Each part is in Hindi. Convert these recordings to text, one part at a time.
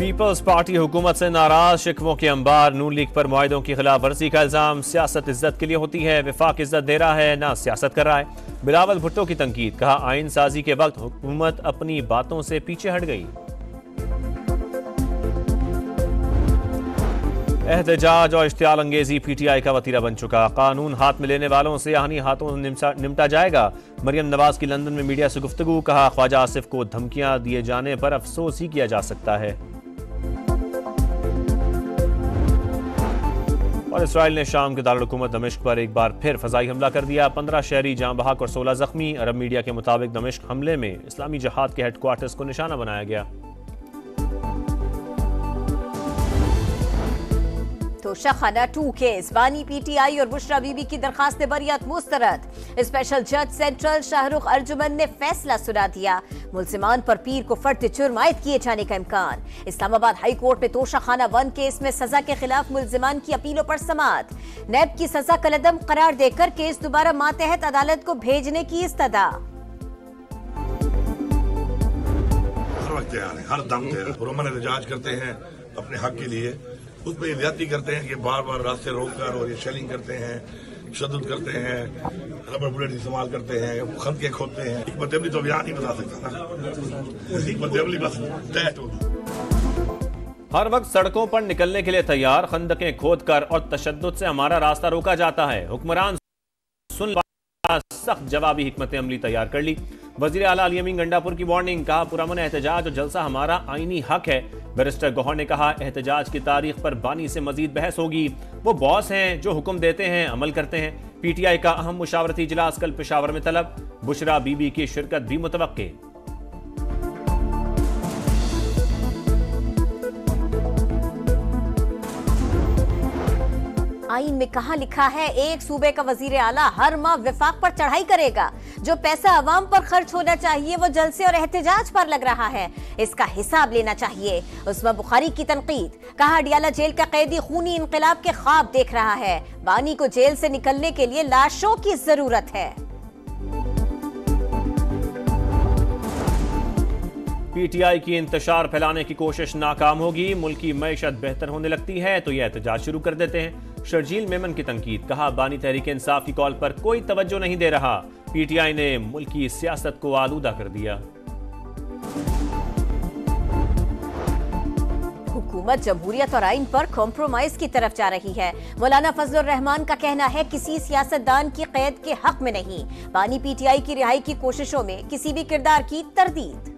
पीपल्स पार्टी हुकूमत से नाराज, शिकवों के अंबार, नून लीग पर मुआहिदों की खिलाफ वर्जी का इल्जाम। सियासत इज्जत के लिए होती है, विफाक इज्जत दे रहा है ना सियासत कर रहा है। बिलावल भुट्टो की तंकीद, कहा आइन साजी के वक्त हुकूमत अपनी बातों से पीछे हट गई। एहतजाज और इश्तियाल अंगेजी PTI का वतीरा बन चुका। कानून हाथ में लेने वालों से आहनी हाथों निमटा जाएगा। मरियम नवाज की लंदन में मीडिया से गुफ्तगू, कहा ख्वाजा आसिफ को धमकियां दिए जाने पर अफसोस ही किया जा सकता है। और इसराइल ने शाम के दारुल हुकूमत दमिश्क पर एक बार फिर फजाई हमला कर दिया। 15 शहरी जाँ बहक और 16 जख्मी। अरब मीडिया के मुताबिक दमिश्क हमले में इस्लामी जहाद के हेडक्वार्टर्स को निशाना बनाया गया। तोशाखाना 2 केस, बानी PTI और बुशरा बीबी की दरखास्त बरियत मुस्तरद। स्पेशल जज सेंट्रल शाहरुख अर्जुमन ने फैसला सुना दिया। मुल्जिमान पर पीर को फर्द जुर्म आयद किए जाने का इम्कान। इस्लामाबाद हाई कोर्ट में तोशाखाना 1 केस में सजा के खिलाफ मुल्जिमान की अपीलों पर समाअत। नैब की सजा कलअदम करार देकर केस दोबारा मातहत अदालत को भेजने की इस्तदा। हर दम पुरअमन एहतजाज करते हैं अपने हक के लिए, उसमें ज्यादती करते हैं कि बार बार रास्ते रोककर और ये शेलिंग करते हैं, तशद्दुद करते हैं, रबर बुलेट इस्तेमाल करते हैं, खंदकें खोदते हैं। हिकमत अमली तो बयान नहीं बता सकता ना, हिकमत अमली बस तय होगी। हर वक्त सड़कों पर निकलने के लिए तैयार, खंदकें खोदकर और तशद्दुद से हमारा रास्ता रोका जाता है। हुक्मरान सुन सख्त जवाबी हिकमत अमली तैयार कर ली। वजीर आला अली अमीन गंडापुर की वार्निंग, कहा पुरअमन एहतजाज और जलसा हमारा आईनी हक है। बैरिस्टर गौहर ने कहा एहतजाज की तारीख पर बानी से मजीद बहस होगी। वो बॉस हैं जो हुक्म देते हैं अमल करते हैं। PTI का अहम मुशावरती इजलास कल पेशावर में तलब। बुशरा बीबी की शिरकत भी मुतवक्के। आइन में कहां लिखा है एक सूबे का वजीर आला हर माह विफाक पर चढ़ाई करेगा? जो पैसा अवाम पर खर्च होना चाहिए वो जलसे और एहतजाज पर लग रहा है, इसका हिसाब लेना चाहिए। उस्मा बुखारी की तनकीद, कहा अडियाला जेल का कैदी खूनी इनकलाब के ख्वाब देख रहा है। बानी को जेल से निकलने के लिए लाशों की जरूरत है। PTI की इंतशार फैलाने की कोशिश नाकाम होगी। मुल्क की मईशत बेहतर होने लगती है तो यह एहतजाज शुरू कर देते हैं। शर्जील मेमन की तंकीद, कहा बानी तहरीक इंसाफ की कॉल पर कोई तवज्जो नहीं दे रहा। PTI ने मुल्क की सियासत को आलूदा कर दिया। हुकूमत जमहूरियत और आइन पर कॉम्प्रोमाइज की तरफ जा रही है। मौलाना फजलुर रहमान का कहना है किसी सियासतदान की कैद के हक में नहीं। बानी PTI की रिहाई की कोशिशों में किसी भी किरदार की तरदीद।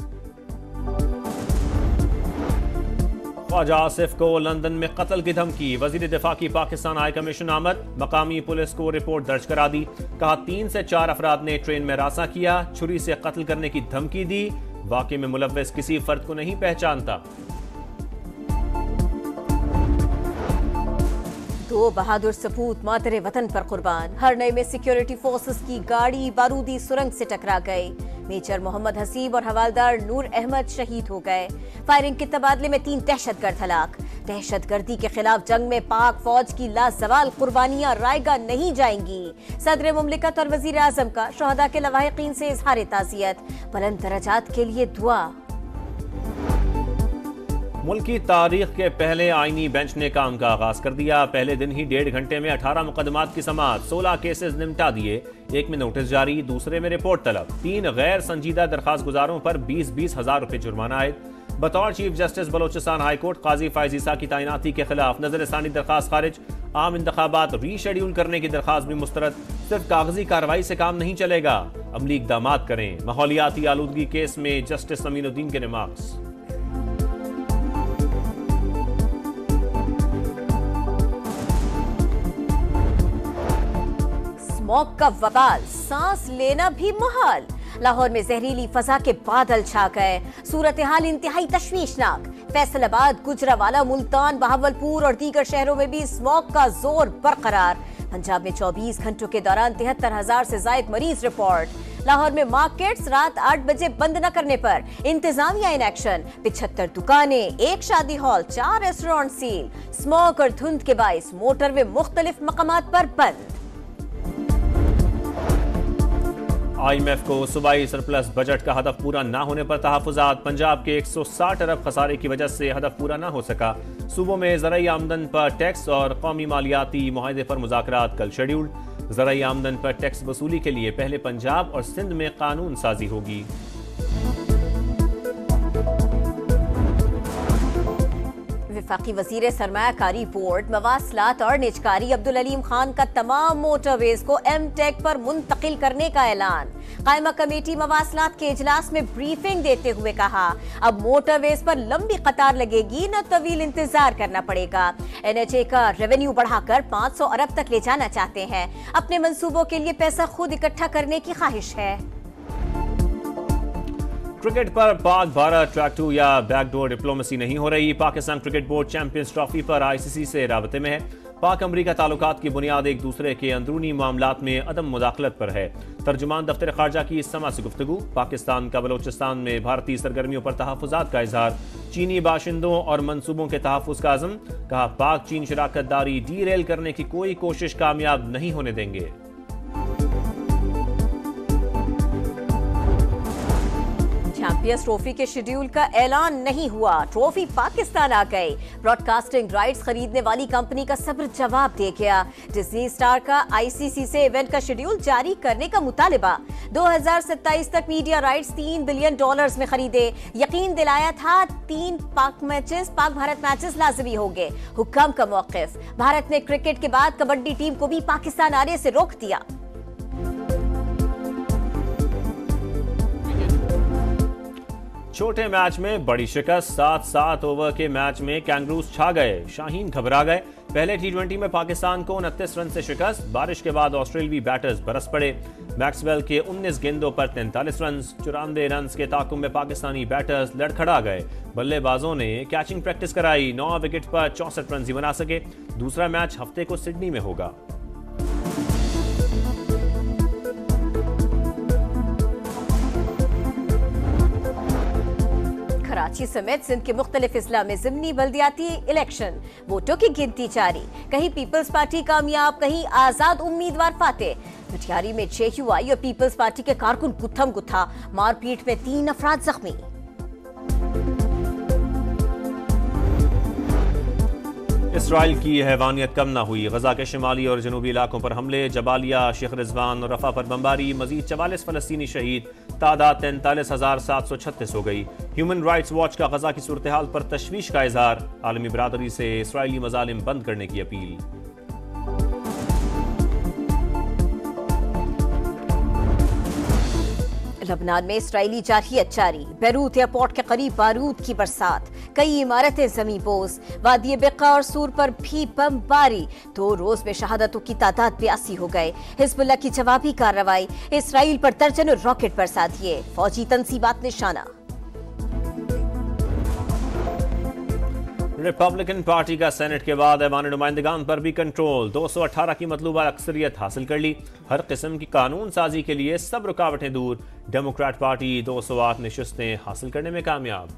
ख्वाजा आसिफ को लंदन में कत्ल की धमकी। वजीर दिफा की पाकिस्तान हाई कमीशन आमद, मकामी पुलिस को रिपोर्ट दर्ज करा दी। कहा 3 से 4 अफराद ने ट्रेन में रासा किया, छुरी से कत्ल करने की धमकी दी। वाकये में मुलव्वस किसी फर्द को नहीं पहचानता। 2 बहादुर सपूत मातरे वतन पर कुर्बान। हरनई में सिक्योरिटी फोर्सेस की गाड़ी बारूदी सुरंग से टकरा गई। मेजर मोहम्मद हसीब और हवालदार नूर अहमद शहीद हो गए। फायरिंग के तबादले में 3 दहशतगर्द हलाक। दहशतगर्दी के खिलाफ जंग में पाक फौज की लाजवाल कुर्बानियां रायगा नहीं जाएंगी। सदर मुमलिकत और वजीर आजम का शहदा के लवाहिकीन से इजहार ताज़ियत। बुलंद दरजात के लिए दुआ। मुल्क की तारीख के पहले आईनी बेंच ने काम का आगाज कर दिया। पहले दिन ही 1.5 घंटे में 18 मुकदमात की समाअत, 16 केसेस निपटा दिए। एक में नोटिस जारी, दूसरे में रिपोर्ट तलब। 3 गैर संजीदा दरखास्त गुजारों पर 20-20 हज़ार रुपए जुर्माना आयद। बतौर chief justice Balochistan high court Qazi Faez Isa की तैनाती के खिलाफ नजरसानी दरखास्त खारिज। आम इंतखाबात रीशेड्यूल करने की दरखास्त भी मुस्तरद। सिर्फ कागजी कार्रवाई से काम नहीं चलेगा, अमली इकदामात करें। माहौलियाती आलूदगी केस में जस्टिस अमीनुद्दीन के रिमार्क्स। स्मॉग का वबाल, सांस लेना भी मुहाल। लाहौर में जहरीली फजा के बादल छा गए। सूरत हाल इंतहाई तशवीशनाक। फैसलाबाद, गुजरावाला, मुल्तान, बहावलपुर और दीगर शहरों में भी स्मॉग का जोर बरकरार। पंजाब में 24 घंटों के दौरान 73,000 से जायद मरीज रिपोर्ट। लाहौर में मार्केट्स रात 8 बजे बंद न करने पर इंतजामिया इन एक्शन। 75 दुकानें, 1 शादी हॉल, 4 रेस्टोरेंट सील। स्मॉग और धुंध के बाइस मोटरवे मुख्तलिफ मकामात पर बंद। IMF को सूबाई सरप्लस बजट का हदफ पूरा ना होने पर तहफुजात। पंजाब के 160 अरब खसारे की वजह से हदफ पूरा ना हो सका। सूबों में ज़राई आमदन पर टैक्स और कौमी मालियाती मुआहदे पर मुज़ाकरात कल शेड्यूल्ड। ज़राई आमदन पर टैक्स वसूली के लिए पहले पंजाब और सिंध में कानून साजी होगी। वफाकी वजीर सरमायाकारी बोर्ड मवासलात और निजकारी अब्दुल अलीम खान का तमाम मोटरवेज को एमटेक पर मुंतकिल करने का ऐलान। कायमा कमेटी मवासलात के इजलास में ब्रीफिंग देते हुए कहा, अब मोटरवेज पर लंबी कतार लगेगी, न तवील इंतजार करना पड़ेगा। NHA का रेवेन्यू बढ़ाकर 500 अरब तक ले जाना चाहते हैं। अपने मंसूबों के लिए पैसा खुद इकट्ठा करने की ख्वाहिश है। क्रिकेट पर पाक भारत ट्रैक 2 या बैकडोर डिप्लोमेसी नहीं हो रही। Pakistan cricket board champions trophy पर ICC से राबते में है। पाक अमरीका ताल्लुकात की बुनियाद एक दूसरे के अंदरूनी मामलात में अदम मुदाखलत पर है। तर्जुमान दफ्तर खारजा की इस समा से गुफ्तगू। पाकिस्तान का बलोचिस्तान में भारतीय सरगर्मियों पर तहफुजात का इजहार। चीनी बाशिंदों और मंसूबों के तहफुज का अज़म। कहा, पाक चीन शराकतदारी डीरेल करने की कोई कोशिश कामयाब नहीं होने देंगे। चैंपियंस ट्रॉफी के शेड्यूल का ऐलान नहीं हुआ। ट्रॉफी पाकिस्तान आ गई। ब्रॉडकास्टिंग राइट्स खरीदने वाली कंपनी का सब्र जवाब दे गया। डिज्नी स्टार का ICC से इवेंट का शेड्यूल जारी करने का मुतालिबा। 2027 तक मीडिया राइट्स $3 बिलियन में खरीदे। यकीन दिलाया था 3 पाक भारत मैचेस लाजमी होंगे। हुक्म का मौकिफ। भारत ने क्रिकेट के बाद कबड्डी टीम को भी पाकिस्तान आने से रोक दिया। छोटे मैच में बड़ी शिकस्त। 7 ओवर के मैच में कैंगरूज छा गए। शाहीन घबरा गए। पहले T20 में पाकिस्तान को 29 रन से शिकस्त। बारिश के बाद ऑस्ट्रेलियावी बैटर्स बरस पड़े। मैक्सवेल के 19 गेंदों पर 43 रन। 94 रन के ताकुम में पाकिस्तानी बैटर्स लड़खड़ा गए। बल्लेबाजों ने कैचिंग प्रैक्टिस कराई। 9 विकेट पर 64 रन ही बना सके। दूसरा मैच हफ्ते को सिडनी में होगा। कराची समेत सिंध के मुख्तलिफ अजला में ज़िमनी बल्दियाती इलेक्शन। वोटों की गिनती जारी। कहीं पीपल्स पार्टी कामयाब, कहीं आजाद उम्मीदवार फाते। मिठियारी में JUI और पीपल्स पार्टी के कारकुन गुत्थम गुत्था। मारपीट में 3 अफराद जख्मी। इसराइल की हैवानियत कम ना हुई। गजा के शिमाली और जनूबी इलाकों पर हमले। जबालिया, शेख रिजवान और रफा पर बमबारी। मजीद 44 फलस्तीनी शहीद। तादाद 43,736 हो गई। ह्यूमन राइट्स वॉच का गजा की सूरत हाल पर तशवीश का इजहार। आलमी बरादरी से इसराइली मजालिम बंद करने की अपील। लबनान में इसराइली जारहियत जारी। बैरूत एयरपोर्ट के करीब बारूद की बरसात। कई इमारतें जमीन बोस। वादी बेका और सूर पर भी बमबारी। 2 रोज में शहादतों की तादाद 82 हो गए। हिजबुल्लाह की जवाबी कार्रवाई। इसराइल पर दर्जनों रॉकेट बरसा दिए। फौजी तंसीबात निशाना। रिपब्लिकन पार्टी का सेनेट के बाद ऐवान नुमाइंदगान पर भी कंट्रोल। 218 की मतलूबा अक्सरियत हासिल कर ली। हर किस्म की कानून साजी के लिए सब रुकावटें दूर। डेमोक्रेट पार्टी 208 नशिस्तें हासिल करने में कामयाब।